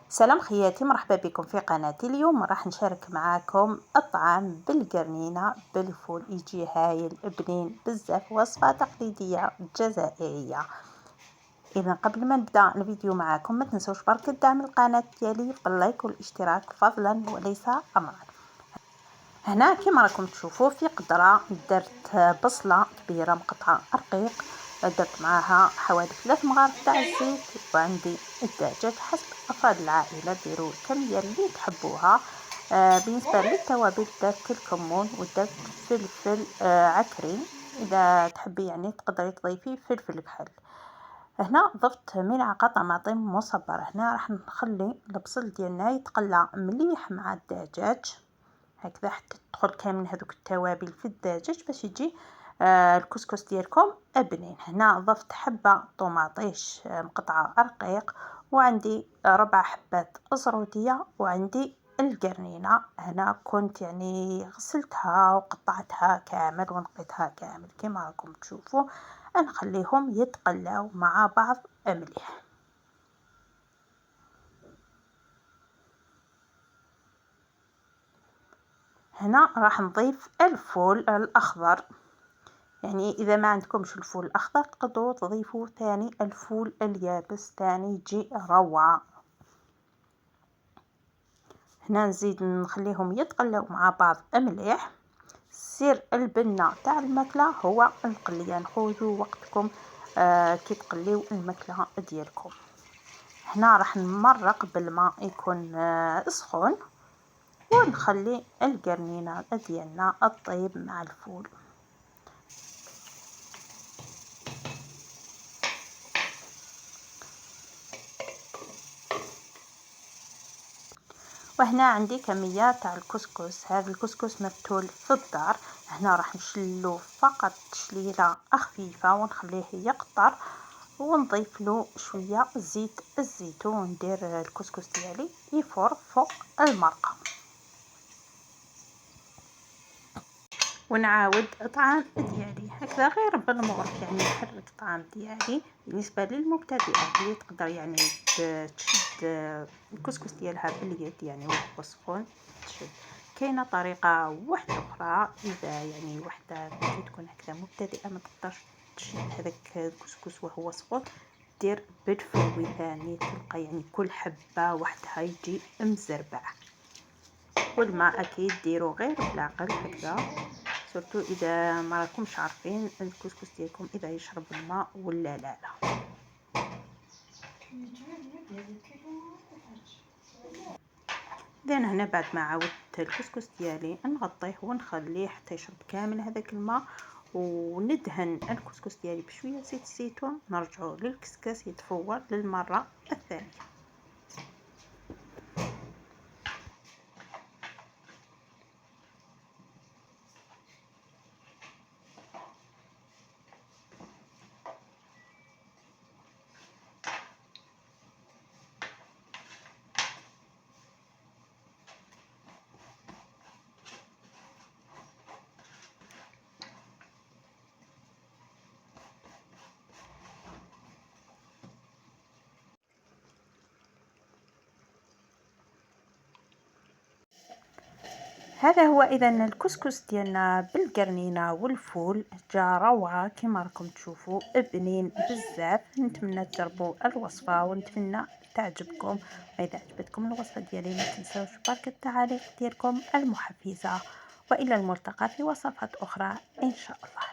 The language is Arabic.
سلام خياتي، مرحبا بكم في قناتي. اليوم راح نشارك معاكم الطعام بالقرنينة بالفول، يجي هايل بنين بزاف، وصفة تقليدية جزائرية. اذا قبل ما نبدا الفيديو معاكم ما تنسوش برك دعم القناة ديالي باللايك والاشتراك فضلا وليس امرا. هنا كما راكم تشوفوا في قدرة درت بصلة كبيرة مقطعة رقيق، درت معاها حوالي 3 مغارف تاع الزيت، وعندي الدجاج حسب افراد العائله، ديروا الكميه اللي تحبوها. بالنسبه للتوابل درت الكمون ودرت فلفل عكري، اذا تحبي يعني تقدري تضيفي فلفل كحل. هنا ضفت ملعقه طماطم مصبره. هنا راح نخلي البصل ديالنا يتقلى مليح مع الدجاج هكذا حتى تدخل كامل هذوك التوابل في الدجاج باش يجي الكسكس ديالكم بنين. هنا ضفت حبه طوماطيش مقطعه رقيق، وعندي 4 حبات زروديه، وعندي القرنينه. هنا كنت يعني غسلتها وقطعتها كامل ونقيتها كامل كما راكم تشوفوا. نخليهم يتقلاو مع بعض مليح. هنا راح نضيف الفول الاخضر، يعني اذا ما عندكمش الفول الاخضر تقدروا تضيفوا ثاني الفول اليابس ثاني يجي روعه. هنا نزيد نخليهم يتقلوا مع بعض مليح. سر البنه تاع الماكله هو القليه، خذوا وقتكم كي تقليو الماكله ديالكم. هنا راح نمرق بالماء يكون سخون، ونخلي القرنينه ديالنا الطيب مع الفول. وهنا عندي كمية تاع الكسكس. هذا الكسكس مفتول في الدار. هنا راح نشلو فقط تشليله خفيفة ونخليه يقطر، ونضيف له شوية زيت الزيتون، وندير الكسكس ديالي يفور فوق المرقة، ونعاود الطعام ديالي هكذا غير بالمغرف، يعني نحرك الطعام ديالي. بالنسبه للمبتدئه اللي تقدر يعني تشد الكسكس ديالها باليد يعني وهو سخون تشد. كاينه طريقه واحده اخرى، اذا يعني وحده تكون هكذا مبتدئه ما تقدرش تشد هذاك الكسكس وهو سخون، دير بالفويثاني، تلقى يعني كل حبه وحدها يجي مزربع. والماء اكيد ديروا غير بالعقل هكذا، سورتو اذا ما راكمش عارفين الكسكس ديالكم اذا يشرب الماء ولا لا. اذا هنا بعد ما عاودت الكسكس ديالي نغطيه ونخليه حتى يشرب كامل هذاك الماء، وندهن الكسكس ديالي بشويه زيت الزيتون. نرجعوا للكسكس يتفور للمره الثانيه. هذا هو اذا الكسكس ديالنا بالقرنينه والفول، جا روعه كما راكم تشوفوا بنين بزاف. نتمنى تجربوا الوصفه ونتمنى تعجبكم. واذا عجبتكم الوصفه ديالي ما تنسوش برك التعاليق ديالكم المحفزه، والى الملتقى في وصفات اخرى ان شاء الله.